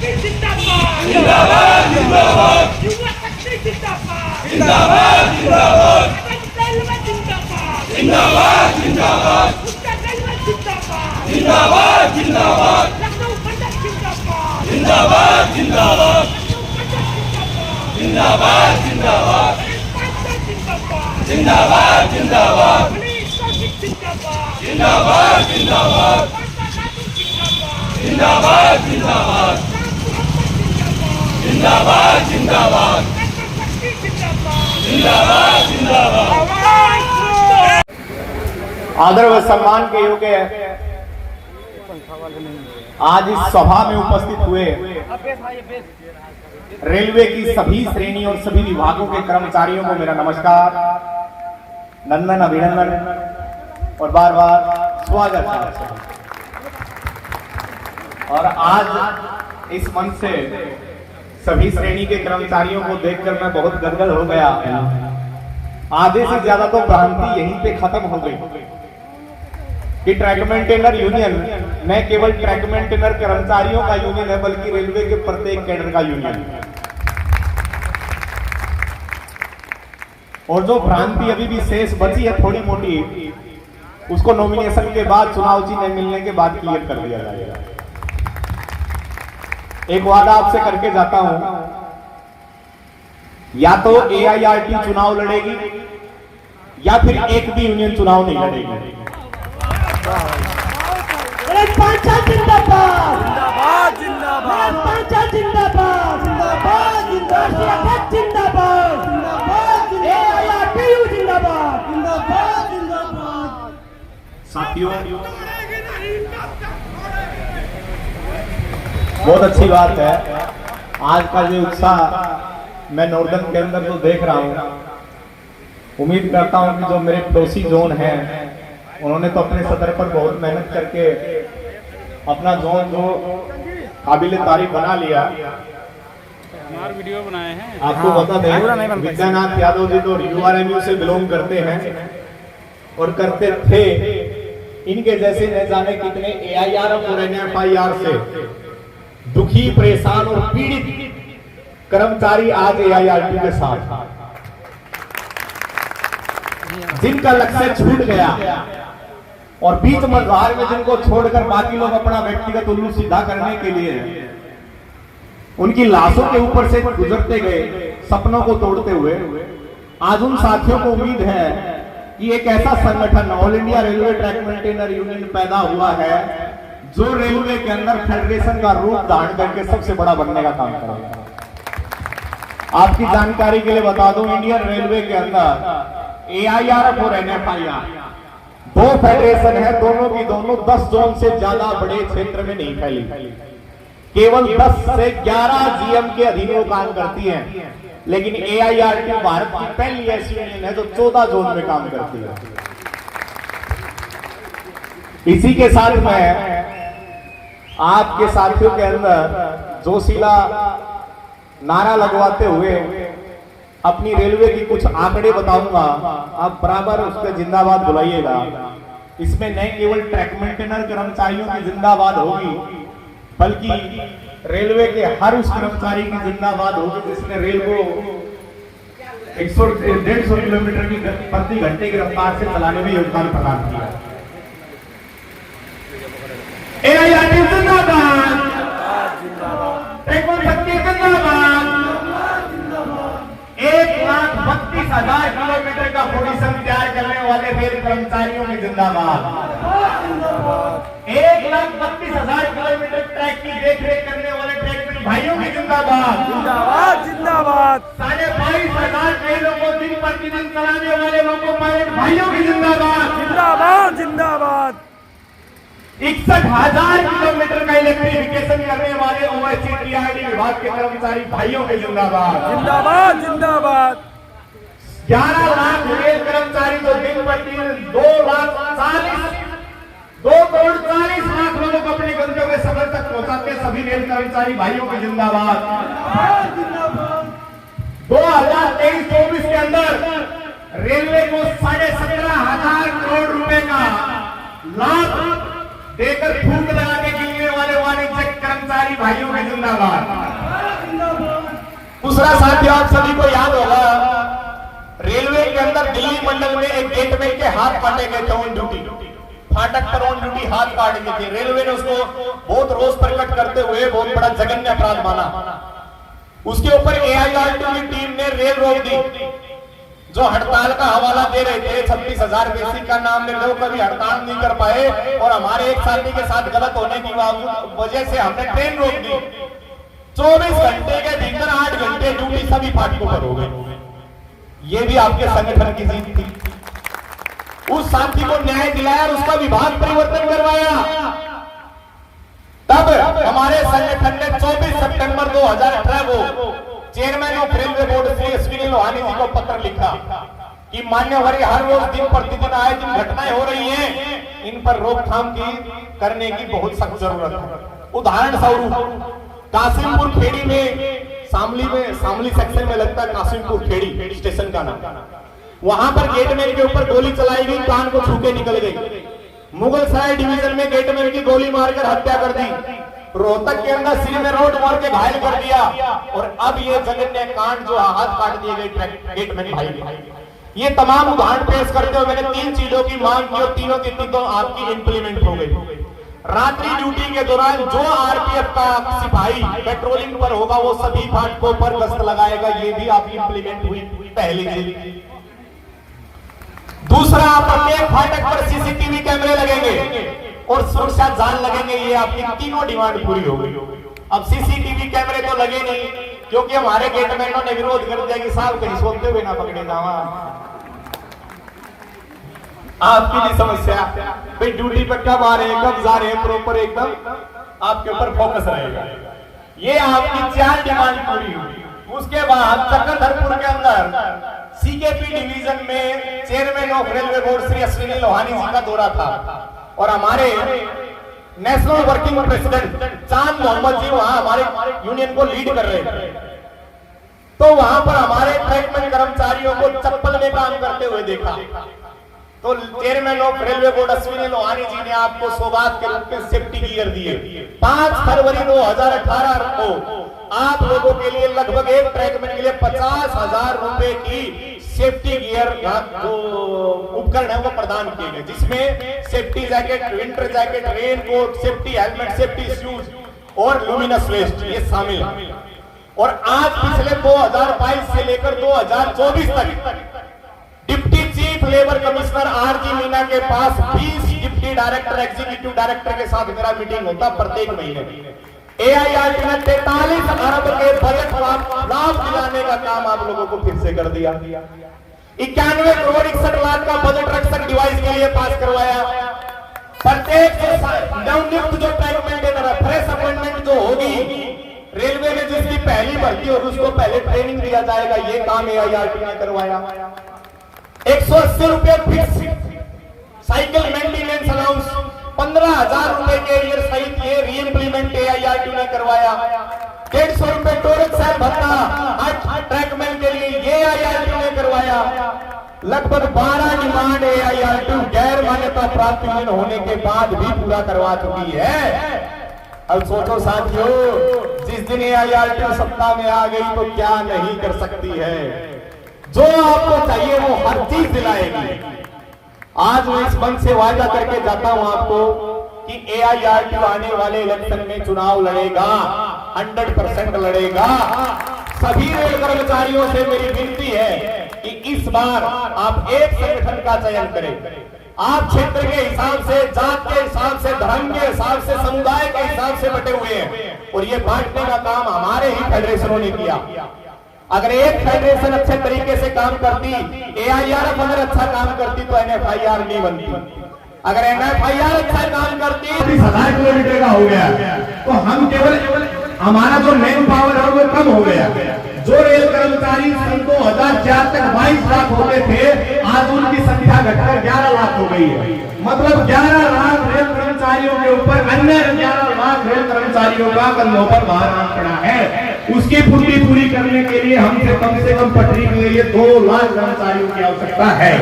जिंदाबाद जिंदाबाद युवा शक्ति जिंदाबाद जिंदाबाद जिंदाबाद रेलवे जिंदाबाद जिंदाबाद जिंदाबाद उत्तर रेलवे जिंदाबाद जिंदाबाद जिंदाबाद लखनऊ बंदर जिंदाबाद जिंदाबाद जिंदाबाद जिंदाबाद जिंदाबाद जिंदाबाद जिंदाबाद जिंदाबाद जिंदाबाद जिंदाबाद जिंदाबाद जिंदाबाद जिंदाबाद जिंदाबाद जिंदाबाद। आदर व सम्मान के योग्य आज इस सभा में उपस्थित हुए रेलवे की सभी श्रेणी और सभी विभागों के कर्मचारियों को मेरा नमस्कार, नंदन, अभिनंदन और बार बार स्वागत है। और आज इस मंच से सभी श्रेणी के कर्मचारियों को देखकर मैं बहुत गदगद हो गया। आधे से ज्यादा तो भ्रांति यहीं पे खत्म हो गई कि ट्रैक मेंटेनर यूनियन न केवल ट्रैक मेंटेनर कर्मचारियों का यूनियन है बल्कि रेलवे के प्रत्येक कैडर का यूनियन है। और जो भ्रांति अभी भी शेष बची है थोड़ी मोटी, उसको नॉमिनेशन के बाद, चुनाव चिन्ह मिलने के बाद क्लियर कर दिया जाएगा। एक वादा आपसे करके जाता हूं, या तो AIRT चुनाव लड़ेगी या फिर एक भी यूनियन चुनाव नहीं लड़ेगी। पंचायत जिंदाबाद जिंदाबाद जिंदाबाद, पंचायत जिंदाबाद जिंदाबाद जिंदाबाद जिंदाबाद जिंदाबाद, AIRTU जिंदाबाद जिंदाबाद जिंदाबाद। साथियों, बहुत अच्छी बात है। आज का जो उत्साह मैं नॉर्दर्न के अंदर जो देख रहा हूं, उम्मीद करता हूं कि जो मेरे पड़ोसी जोन हैं उन्होंने तो अपने सदर पर बहुत मेहनत करके अपना जोन जो काबिल तारीफ बना लिया। वीडियो बनाए हैं। आपको बता दें, विद्यानाथ यादव जी तो URMU से बिलोंग करते हैं और करते थे। इनके जैसे न जाने कितने AIRF और NFIR से दुखी, परेशान और पीड़ित कर्मचारी आज AIRT के साथ, जिनका लक्ष्य छूट गया और बीच मझधार में जिनको छोड़कर बाकी लोग अपना व्यक्तिगत उल्लू सीधा करने के लिए उनकी लाशों के ऊपर से गुजरते गए, सपनों को तोड़ते हुए, आज उन साथियों को उम्मीद है कि एक ऐसा संगठन all India railway track maintainer union पैदा हुआ है जो रेलवे के अंदर फेडरेशन का रूप धारण करके सबसे बड़ा बनने का काम करेगा। आपकी जानकारी के लिए बता दूं, इंडियन रेलवे के अंदर AIRF और NFIR दो फेडरेशन है, दोनों की दोनों 10 जोन से ज्यादा बड़े क्षेत्र में नहीं फैली। केवल 10 से 11 GM के अधीन वो काम करती हैं, लेकिन AIRT भारत की पहली ऐसी यूनियन है जो 14 जोन में काम करती है। इसी के साथ मैं आपके साथियों के अंदर जोशीला नारा लगवाते हुए अपनी रेलवे की कुछ आंकड़े बताऊंगा, आप बराबर उस पर जिंदाबाद बुलाइएगा। इसमें न केवल ट्रैक मेंटेनर कर्मचारियों की जिंदाबाद होगी बल्कि रेलवे के हर उस कर्मचारी की जिंदाबाद होगी जिसने रेल को 150 किलोमीटर की प्रति घंटे की रफ्तार से चलाने में योगदान प्रदान किया। AIRT जिंदाबाद, ट्रैक मेंटेनर जिंदाबाद। 1,32,000 किलोमीटर का पोजीशन तैयार करने वाले रेल कर्मचारियों की जिंदाबाद। 1,32,000 किलोमीटर ट्रैक की देखरेख करने वाले ट्रैक भाइयों की जिंदाबाद जिंदाबाद जिंदाबाद। 22,500 ट्रेनों को दिन प्रतिदिन चलाने वाले लोको पायलट भाइयों की जिंदाबाद जिंदाबाद जिंदाबाद। 61,000 किलोमीटर का इलेक्ट्रिफिकेशन करने वाले OSC TRD विभाग के कर्मचारी भाइयों के जिंदाबाद जिंदाबाद जिंदाबाद। 11 लाख रेल कर्मचारी जो दिन प्रतिदिन 2 करोड़ 40 लाख लोगों को अपने गंतव्य स्थल तक पहुंचाते सभी रेल कर्मचारी भाइयों की जिंदाबाद। 2023-24 के अंदर रेलवे को 17,500 करोड़ रुपए का लाभ देकर फूंक लगा के गिनने वाले वाणिज्यिक कर्मचारी भाइयों के जिंदाबाद। दूसरा साथी, आप सभी को याद होगा, रेलवे के अंदर दिल्ली मंडल में एक गेटमैन के हाथ काटे गए थे ऑन ड्यूटी, फाटक पर ऑन ड्यूटी हाथ काट गए थे। रेलवे ने उसको बहुत रोष प्रकट करते हुए बहुत बड़ा जघन्य अपराध माना। उसके ऊपर AIRTU की टीम ने रेल रोक दी। जो हड़ताल का हवाला दे रहे थे 26,000 बेसिक का नाम ले रहे, वो कभी हड़ताल नहीं कर पाए और हमारे एक साथी के साथ गलत होने की वजह से हमने ट्रेन रोक दी। 24 घंटे के भीतर 8 घंटे ड्यूटी सभी फाटकों पर हो गए। ये भी आपके संगठन की जीत थी। उस साथी को न्याय दिलाया, उसका विभाग परिवर्तन करवाया। तब हमारे संगठन ने 24 सितंबर 2018 को chairman of railway board Shri Ashwini Lohani ji को पत्र लिखा कि मान्यवर, हर रोज दिन प्रतिदिन आए दिन घटनाएं हो रही हैं, इन पर रोकथाम की करने की बहुत सख्त जरूरत है। उदाहरण स्वरूप कासिमपुर खेड़ी में शामली सेक्शन में लगता है कासिमपुर खेड़ी स्टेशन का नाम, वहां पर गेटमैन के ऊपर गोली चलाई गई, कान को छू के निकल गई। मुगल सराय डिवीजन में गेटमैन की गोली मारकर हत्या कर दी। रोहतक के अंदर सिर में रोड मार के घायल कर दिया। और अब ये जघन्य कांड जो हाथ काट दिए गए गेटमैन भाई। ये तमाम उदाहरण पेश करते हुए मैंने 3 चीजों की मांग की और तीनों की तीनों आपकी इंप्लीमेंट हो गई। रात्रि ड्यूटी के दौरान जो आरपीएफ का सिपाही पेट्रोलिंग पर होगा वो सभी फाटकों पर गश्त लगाएगा, ये भी आपकी इंप्लीमेंट हुई पहली चीज। दूसरा, प्रत्येक फाटक पर सीसीटीवी कैमरे लगेंगे और सुरक्षा जाल लगेंगे। ये आपकी तीनों डिमांड पूरी हो गई। अब सीसीटीवी कैमरे तो लगे नहीं, क्योंकि हमारे गेटमैनों ने विरोध कर दिया कि साहब कहीं सोते हुए ना पकड़े जावा। आपकी भी समस्या भाई, ड्यूटी पर कब आ रहे हैं, कब जा रहे हैं, प्रॉपर एकदम आपके ऊपर फोकस रहेगा। ये आपकी 4 डिमांड पूरी हुई। उसके बाद चक्रधरपुर के अंदर सीकेपी डिवीजन में chairman of railway board Shri Ashwini Lohani ji का दौरा था और हमारे नेशनल वर्किंग प्रेसिडेंट चांद मोहम्मद जी वहां हमारे यूनियन को लीड कर रहे थे। तो वहां पर हमारे ट्रैकमैन कर्मचारियों को चप्पल में काम करते हुए देखा। तो chairman of railway board Ashwini Lohani ji ने आपको सौगात के रूप में सेफ्टी गियर दिए। 5 फरवरी 2018 को आप लोगों के लिए लगभग एक ट्रैकमैन के लिए 50,000 रुपए की सेफ्टी गियर जो उपकरण है वो प्रदान किए गए, जिसमें safety jacket, winter jacket, rain coat, safety helmet, safety shoes और लुमिनस वेस्ट ये शामिल है। और आज पिछले 2022 से लेकर 2024 तक deputy chief labour commissioner RG Meena के पास 20 डिप्टी डायरेक्टर, एग्जीक्यूटिव डायरेक्टर के साथ मेरा मीटिंग होता प्रत्येक महीने। AIRTU ने 43 अरब के बजट लाभ दिलाने का काम आप लोगों को फिर से कर दिया। 91 करोड़ 61 लाख का बजट रक्षक डिवाइस के लिए पास करवाया। प्रत्येक नवनियुक्त जो ट्रैकमैन फ्रेश अपॉइंटमेंट जो होगी रेलवे में, जिसकी पहली भर्ती होगी उसको पहले ट्रेनिंग दिया जाएगा, ये काम AIRTU ने करवाया। 180 रुपए फिक्स साइकिल मेंटेनेंस अलाउंस 15,000 रुपए के ईयर सहित ये रीइंप्लीमेंट AIRTU ने करवाया। 150 रुपए टोरक साहब भत्ता ट्रैकमैन के लिए ये AIRTU ने करवाया। लगभग 12 डिमांड AIRTU गैर मान्यता प्राप्त यूनियन होने के बाद भी पूरा करवा चुकी है। अब सोचो साथियों, जिस दिन AIRTU सत्ता में आ गई तो क्या नहीं कर सकती है। जो आपको चाहिए वो हर चीज दिलाएगी। आज मैं इस मंच से वायदा करके जाता हूं आपको कि AIRTU आने वाले इलेक्शन में चुनाव लड़ेगा, 100% लड़ेगा। सभी रेल कर्मचारियों से मेरी विनती है कि इस बार आप एक संगठन का चयन करें। आप क्षेत्र के हिसाब से, जात के हिसाब से, धर्म के हिसाब से, समुदाय के हिसाब से बटे हुए हैं और ये बांटने का काम हमारे ही फेडरेशनों ने किया। अगर एक फेडरेशन अच्छे तरीके से काम करती, AIRF अगर अच्छा काम करती तो NFIR नहीं बनती। अगर NFIR अच्छा काम करती 30,000 किलोमीटर का हो गया तो हम केवल हमारा जो मैन पावर है वो कम हो गया। जो रेल कर्मचारी सन 2004 तक 22 लाख होते थे, आज उनकी संख्या घटकर 11 लाख हो गई है। मतलब 11 लाख रेल कर्मचारियों के ऊपर अन्य 11 लाख रेल कर्मचारियों का कंधों पर भार पड़ा है। उसकी पूर्ति पूरी करने के लिए हमसे कम से कम पटरी के लिए 2 लाख कर्मचारियों की आवश्यकता है।